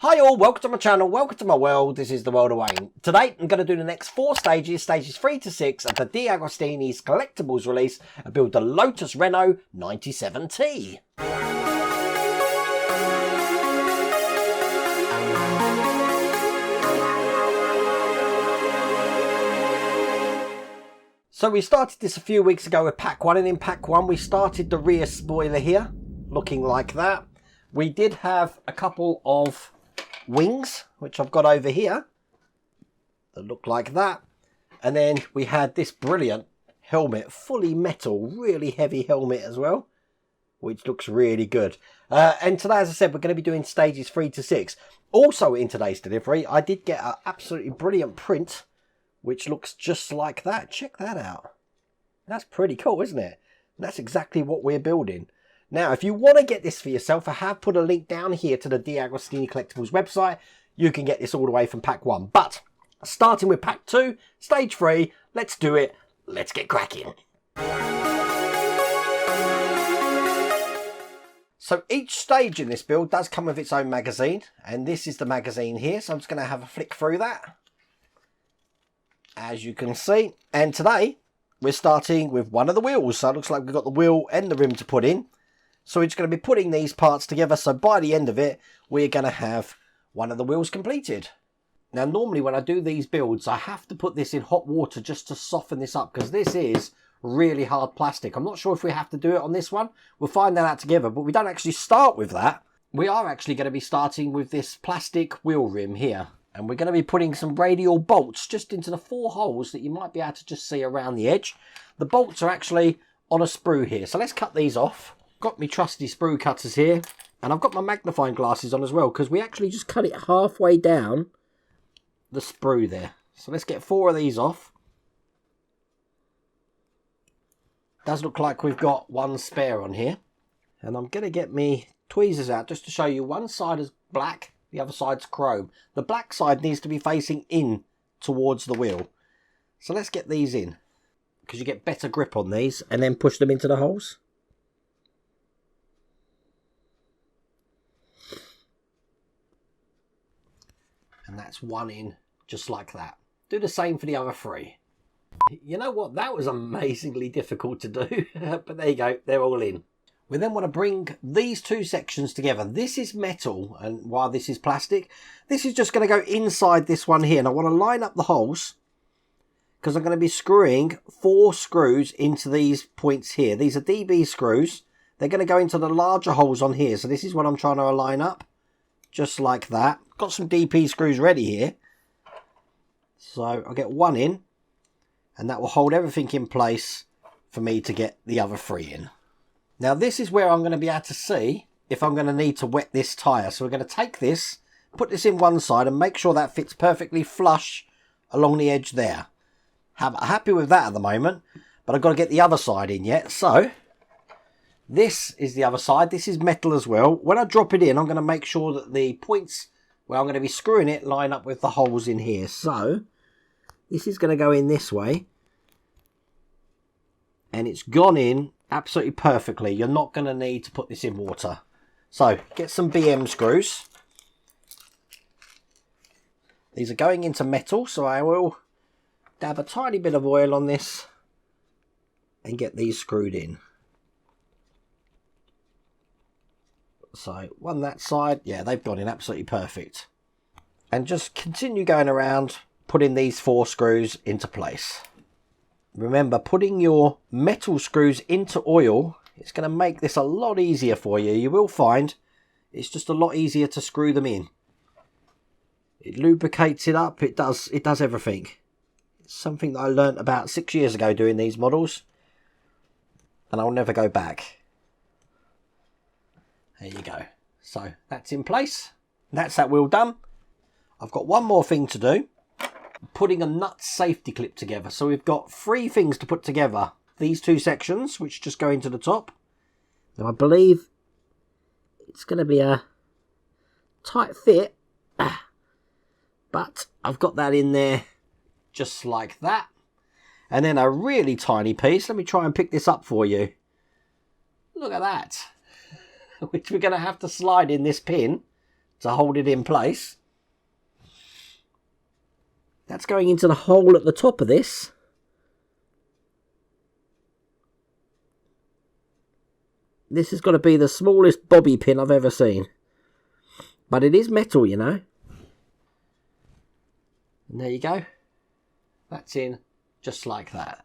Hi all, welcome to my channel, welcome to my world. This is the world of Wayne. Today I'm going to do the next 4 stages, stages 3 to 6 of the Deagostini's Collectibles release and build the Lotus Renault 97T. So we started this a few weeks ago with pack 1, and in pack 1 we started the rear spoiler here, looking like that. We did have a couple of wings, which I've got over here, that look like that. And then we had this brilliant helmet, fully metal, really heavy helmet as well, which looks really good. And today, as I said, we're going to be doing stages 3 to 6. Also in today's delivery, I did get an absolutely brilliant print, which looks just like that. Check that out. That's pretty cool, isn't it? And that's exactly what we're building. Now, if you want to get this for yourself, I have put a link down here to the Deagostini Collectibles website. You can get this all the way from pack 1. But, starting with pack 2, stage 3, let's do it. Let's get cracking. So each stage in this build does come with its own magazine. And this is the magazine here. So I'm just going to have a flick through that, as you can see. And today, we're starting with one of the wheels. So it looks like we've got the wheel and the rim to put in. So we're just going to be putting these parts together. So by the end of it, we're going to have one of the wheels completed. Now, normally when I do these builds, I have to put this in hot water just to soften this up, because this is really hard plastic. I'm not sure if we have to do it on this one. We'll find that out together, but we don't actually start with that. We are actually going to be starting with this plastic wheel rim here. And we're going to be putting some radial bolts just into the 4 holes that you might be able to just see around the edge. The bolts are actually on a sprue here. So let's cut these off. Got me trusty sprue cutters here, and I've got my magnifying glasses on as well, because we actually just cut it halfway down the sprue there. So let's get 4 of these off. Does look like we've got one spare on here, and I'm going to get me tweezers out just to show you. One side is black, the other side's chrome. The black side needs to be facing in towards the wheel. So let's get these in, because you get better grip on these, and then push them into the holes. And that's one in, just like that. Do the same for the other 3. You know what? That was amazingly difficult to do. But there you go. They're all in. We then want to bring these 2 sections together. This is metal, and while this is plastic, this is just going to go inside this one here. And I want to line up the holes, because I'm going to be screwing 4 screws into these points here. These are DB screws. They're going to go into the larger holes on here. So this is what I'm trying to line up. Just like that. Got some DP screws ready here. So I'll get 1 in, and that will hold everything in place for me to get the other 3 in. Now this is where I'm going to be able to see if I'm going to need to wet this tyre. So we're going to take this, put this in one side, and make sure that fits perfectly flush along the edge there. Happy with that at the moment, but I've got to get the other side in yet. So this is the other side. This is metal as well. When I drop it in, I'm going to make sure that the points where I'm going to be screwing it line up with the holes in here. So this is going to go in this way, and it's gone in absolutely perfectly. You're not going to need to put this in water. So get some BM screws. These are going into metal, so I will dab a tiny bit of oil on this and get these screwed in. So one that side, yeah, they've gone in absolutely perfect. And just continue going around, putting these 4 screws into place. Remember, putting your metal screws into oil, it's going to make this a lot easier for you. You will find it's just a lot easier to screw them in. It lubricates it up, it does everything. It's something that I learnt about 6 years ago doing these models, and I'll never go back. There you go. So that's in place. That's that wheel done. I've got one more thing to do. Putting a nut safety clip together. So we've got 3 things to put together. These 2 sections, which just go into the top. Now I believe it's going to be a tight fit. But I've got that in there just like that. And then a really tiny piece. Let me try and pick this up for you. Look at that. Which we're going to have to slide in this pin to hold it in place. That's going into the hole at the top of this. This has got to be the smallest bobby pin I've ever seen. But it is metal, you know. And there you go. That's in just like that.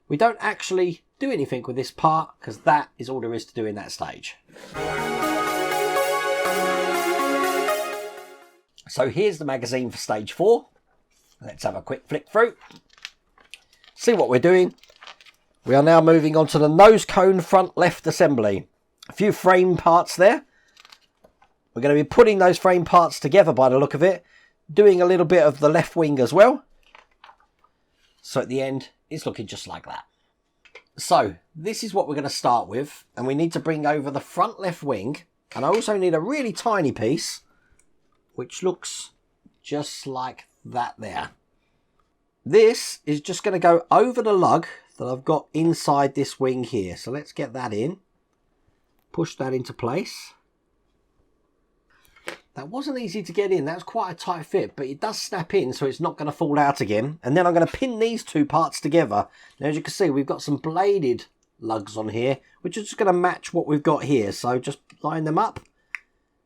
We don't actually do anything with this part because that is all there is to do in that stage. So here's the magazine for stage 4. Let's have a quick flick through. See what we're doing. We are now moving on to the nose cone front left assembly. A few frame parts there. We're going to be putting those frame parts together by the look of it. Doing a little bit of the left wing as well. So at the end, it's looking just like that. So this is what we're going to start with. And we need to bring over the front left wing. And I also need a really tiny piece, which looks just like that there. This is just going to go over the lug that I've got inside this wing here. So let's get that in. Push that into place. That wasn't easy to get in. That was quite a tight fit, but it does snap in, so it's not going to fall out again. And then I'm going to pin these two parts together. Now, as you can see, we've got some bladed lugs on here, which is just going to match what we've got here. So just line them up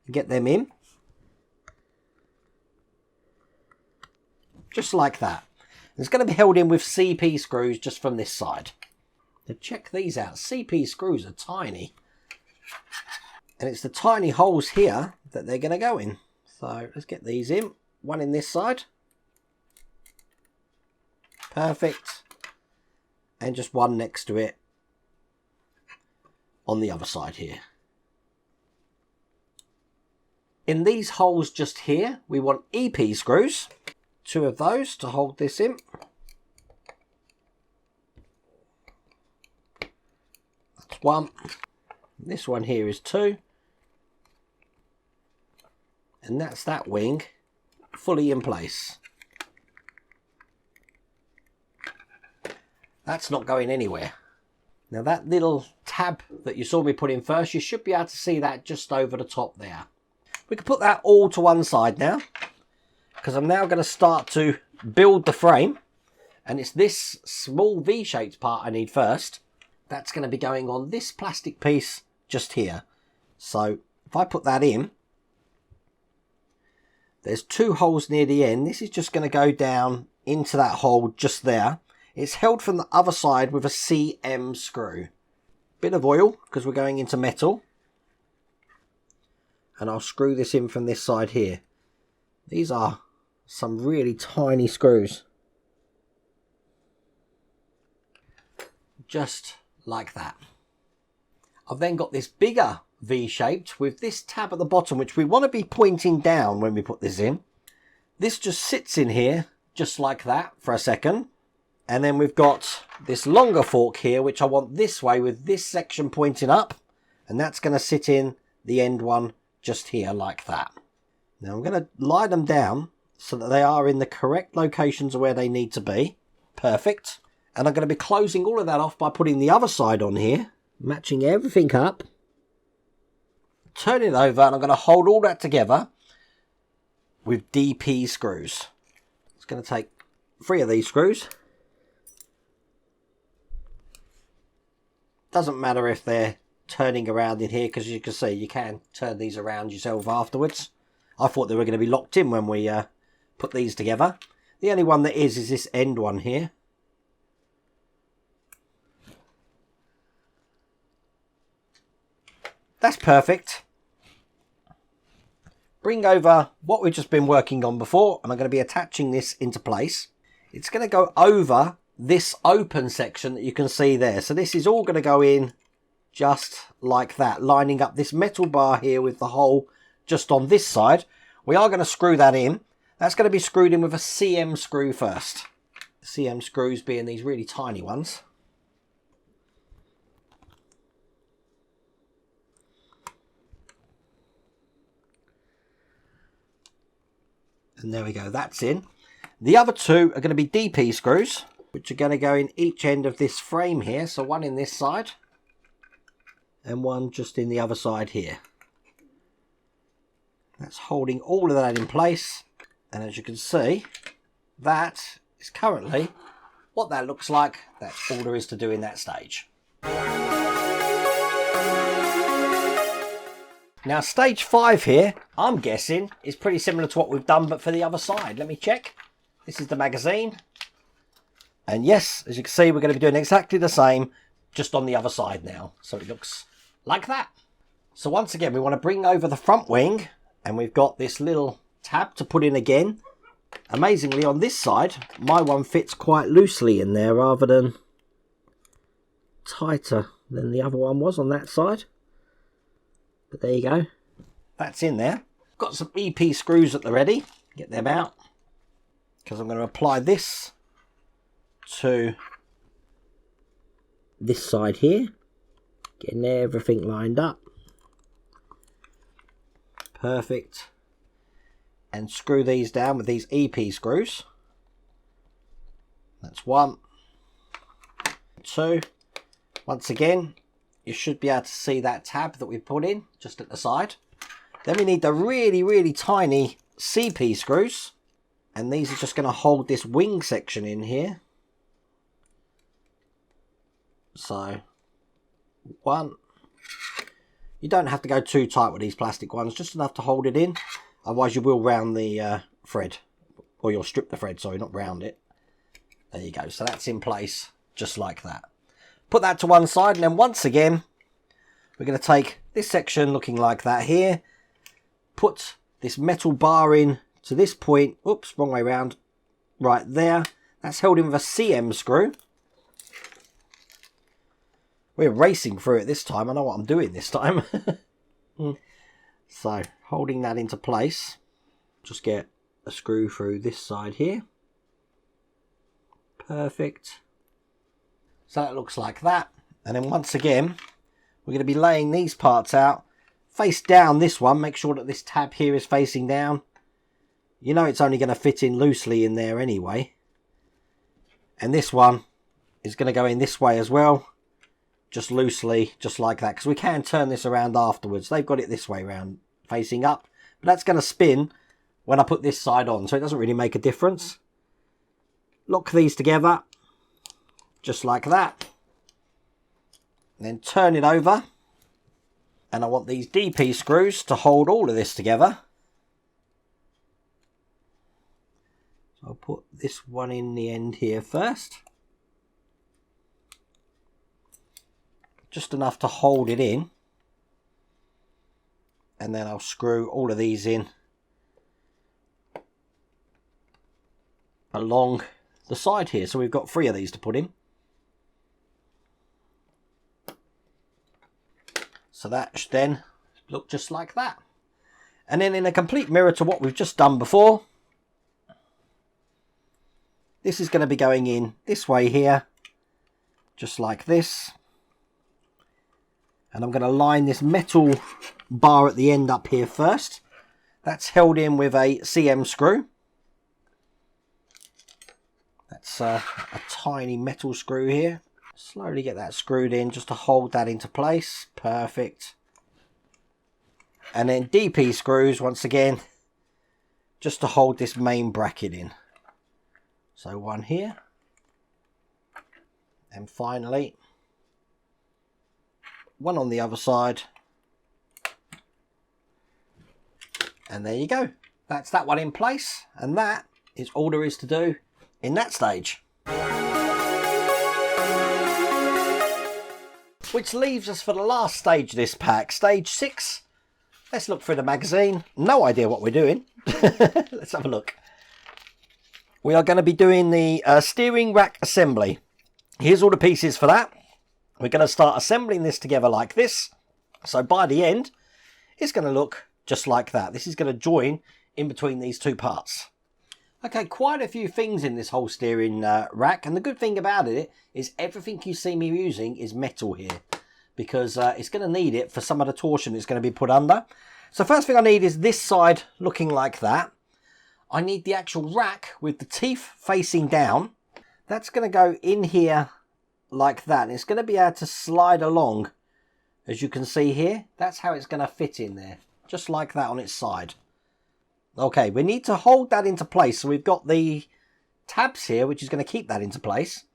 and get them in. Just like that. It's going to be held in with CP screws just from this side. Now check these out. CP screws are tiny. And it's the tiny holes here that they're going to go in. So let's get these in. One in this side. Perfect. And just one next to it on the other side here. In these holes just here, we want EP screws. 2 of those to hold this in. That's 1. This one here is 2. And that's that wing fully in place. That's not going anywhere. Now that little tab that you saw me put in first, you should be able to see that just over the top there. We can put that all to one side now, because I'm now going to start to build the frame. And it's this small V-shaped part I need first. That's going to be going on this plastic piece just here. So if I put that in, there's 2 holes near the end. This is just going to go down into that hole just there. It's held from the other side with a CM screw. Bit of oil, because we're going into metal. And I'll screw this in from this side here. These are some really tiny screws. Just like that. I've then got this bigger V-shaped with this tab at the bottom, which we want to be pointing down when we put this in. This just sits in here just like that for a second. And then we've got this longer fork here, which I want this way with this section pointing up. And that's going to sit in the end one just here like that. Now I'm going to lie them down so that they are in the correct locations of where they need to be. Perfect. And I'm going to be closing all of that off by putting the other side on here, matching everything up. Turn it over, and I'm going to hold all that together with DP screws. It's going to take 3 of these screws. Doesn't matter if they're turning around in here, because as you can see, you can turn these around yourself afterwards. I thought they were going to be locked in when we put these together. The only one that is this end one here. That's perfect. Bring over what we've just been working on before, and I'm going to be attaching this into place. It's going to go over this open section that you can see there. So this is all going to go in just like that, lining up this metal bar here with the hole just on this side. We are going to screw that in. That's going to be screwed in with a CM screw first. The CM screws being these really tiny ones. And there we go, that's in. The other 2 are going to be DP screws, which are going to go in each end of this frame here. So one in this side and one just in the other side here. That's holding all of that in place. And as you can see, that is currently what that looks like. That's all there is to do in that stage. Now stage 5 here, I'm guessing, is pretty similar to what we've done, but for the other side. Let me check. This is the magazine. And yes, as you can see, we're going to be doing exactly the same, just on the other side now. So it looks like that. So once again, we want to bring over the front wing, and we've got this little tab to put in again. Amazingly, on this side, my one fits quite loosely in there rather than tighter than the other one was on that side. But there you go. That's in there. Got some EP screws at the ready. Get them out. Because I'm going to apply this to this side here. Getting everything lined up. Perfect. And screw these down with these EP screws. That's 1, 2. Once again, you should be able to see that tab that we put in just at the side. Then we need the really, really tiny CP screws. And these are just going to hold this wing section in here. So, 1. You don't have to go too tight with these plastic ones, just enough to hold it in. Otherwise you will round the thread. Or you'll strip the thread, sorry, not round it. There you go. So that's in place just like that. Put that to one side, and then once again, we're going to take this section looking like that here. Put this metal bar in to this point. Oops, wrong way around. Right there. That's held in with a CM screw. We're racing through it this time. I know what I'm doing this time. So, holding that into place. Just get a screw through this side here. Perfect. So that looks like that. And then once again, we're going to be laying these parts out. Face down this one. Make sure that this tab here is facing down. You know it's only going to fit in loosely in there anyway. And this one is going to go in this way as well. Just loosely, just like that. Because we can turn this around afterwards. They've got it this way around, facing up. But that's going to spin when I put this side on. So it doesn't really make a difference. Lock these together. Just like that. And then turn it over. And I want these DP screws to hold all of this together. So I'll put this one in the end here first. Just enough to hold it in. And then I'll screw all of these in along the side here. So we've got 3 of these to put in. So that should then look just like that. And then in a complete mirror to what we've just done before, this is going to be going in this way here, just like this. And I'm going to line this metal bar at the end up here first. That's held in with a CM screw. That's a tiny metal screw here. Slowly get that screwed in just to hold that into place. Perfect. And then DP screws once again, just to hold this main bracket in. So one here. And finally, one on the other side. And there you go. That's that one in place. And that is all there is to do in that stage. Which leaves us for the last stage of this pack, stage 6. Let's look through the magazine. No idea what we're doing. Let's have a look. We are going to be doing the steering rack assembly. Here's all the pieces for that. We're going to start assembling this together like this. So by the end, it's going to look just like that. This is going to join in between these two parts. Okay, quite a few things in this whole steering rack, and the good thing about it is everything you see me using is metal here, because it's going to need it for some of the torsion that's going to be put under. So first thing I need is this side looking like that. I need the actual rack with the teeth facing down. That's going to go in here like that, and it's going to be able to slide along, as you can see here. That's how it's going to fit in there, just like that on its side. Okay, we need to hold that into place. So we've got the tabs here, which is going to keep that into place.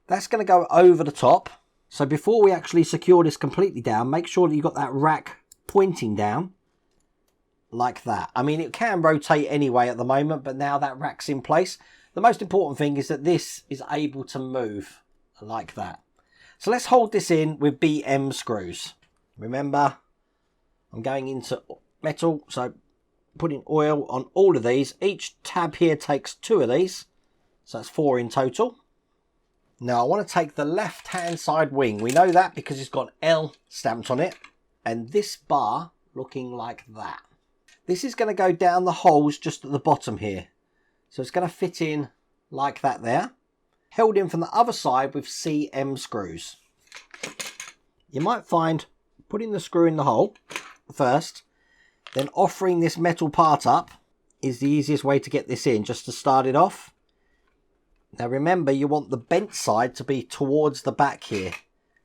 That's going to go over the top. So before we actually secure this completely down, make sure that you've got that rack pointing down like that. I mean, it can rotate anyway at the moment, but now that rack's in place. The most important thing is that this is able to move like that. So let's hold this in with BM screws. Remember, I'm going into metal, so putting oil on all of these. Each tab here takes 2 of these, so that's 4 in total. Now I want to take the left hand side wing. We know that because it's got L stamped on it, and this bar looking like that. This is going to go down the holes just at the bottom here, so it's going to fit in like that there, held in from the other side with CM screws. You might find putting the screw in the hole first, then offering this metal part up is the easiest way to get this in, just to start it off. Now remember, you want the bent side to be towards the back here.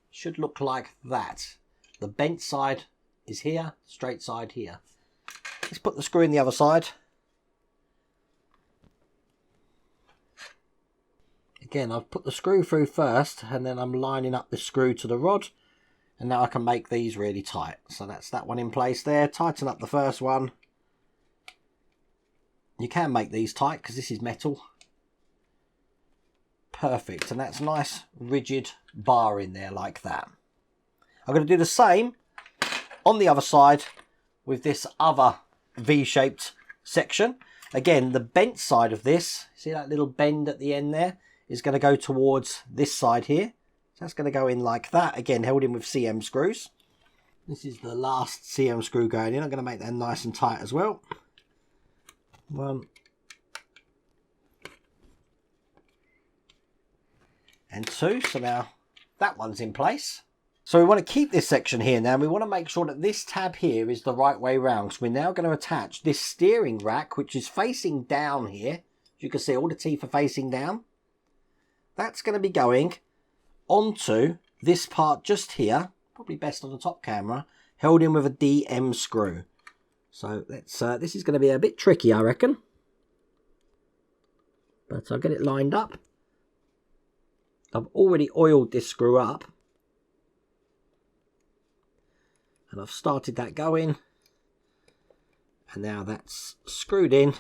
Should look like that. The bent side is here, straight side here. Let's put the screw in the other side. Again, I've put the screw through first, and then I'm lining up the screw to the rod. And now I can make these really tight. So that's that one in place there. Tighten up the first one. You can make these tight because this is metal. Perfect. And that's nice rigid bar in there like that. I'm going to do the same on the other side with this other V-shaped section. Again, the bent side of this, see that little bend at the end there, is going to go towards this side here. So that's going to go in like that. Again, held in with CM screws. This is the last CM screw going in. I'm going to make that nice and tight as well. 1 and 2. So now that one's in place. So we want to keep this section here now. We want to make sure that this tab here is the right way round. So we're now going to attach this steering rack, which is facing down here. As you can see, all the teeth are facing down. That's going to be going onto this part just here, probably best on the top camera, held in with a DM screw. So let's this is going to be a bit tricky, I reckon, but I'll get it lined up. I've already oiled this screw up, and I've started that going, and now that's screwed in.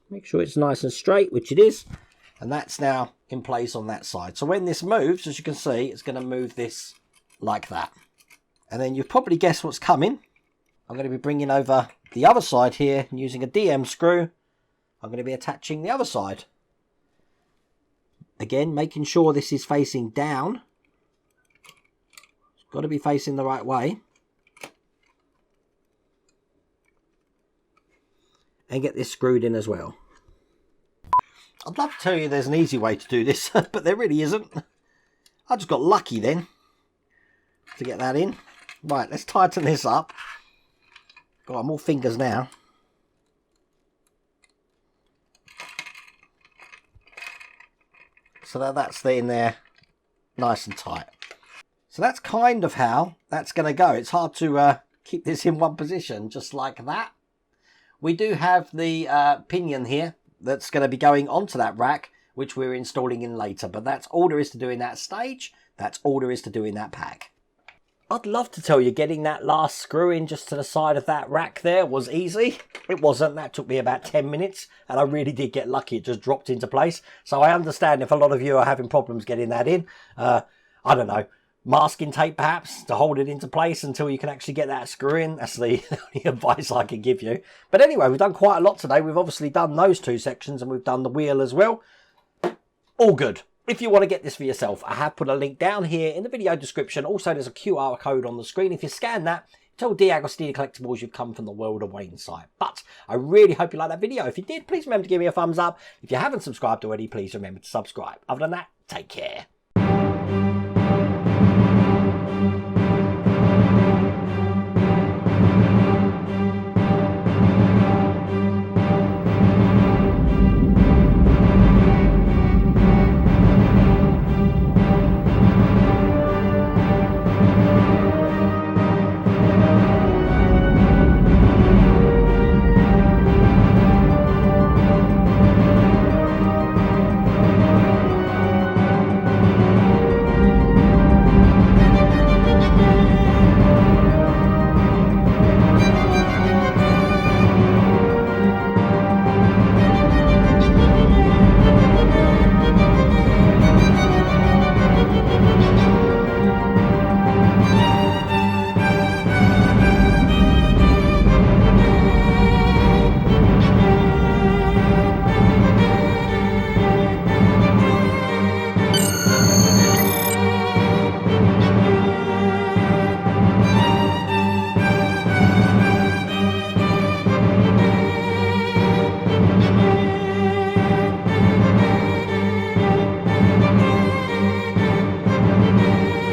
Make sure it's nice and straight, which it is. And that's now in place on that side. So when this moves, as you can see, it's going to move this like that. And then you've probably guessed what's coming. I'm going to be bringing over the other side here and using a DM screw. I'm going to be attaching the other side. Again, making sure this is facing down. It's got to be facing the right way. And get this screwed in as well. I'd love to tell you there's an easy way to do this, but there really isn't. I just got lucky then to get that in. Right, let's tighten this up. Got more fingers now. So that's in there nice and tight. So that's kind of how that's going to go. It's hard to keep this in one position, just like that. We do have the pinion here that's going to be going onto that rack, which we're installing in later. But that's all there is to do in that stage. That's all there is to do in that pack. I'd love to tell you getting that last screw in just to the side of that rack there was easy. It wasn't. That took me about 10 minutes, and I really did get lucky. It just dropped into place. So I understand if a lot of you are having problems getting that in. I don't know, masking tape perhaps to hold it into place until you can actually get that screw in. That's the only advice I can give you. But anyway, we've done quite a lot today. We've obviously done those 2 sections, and we've done the wheel as well. All good. If you want to get this for yourself, I have put a link down here in the video description. Also, there's a QR code on the screen. If you scan that, tell Deagostini Collectibles you've come from the World of Wayne site. But I really hope you liked that video. If you did, please remember to give me a thumbs up. If you haven't subscribed already, please remember to subscribe. Other than that, take care.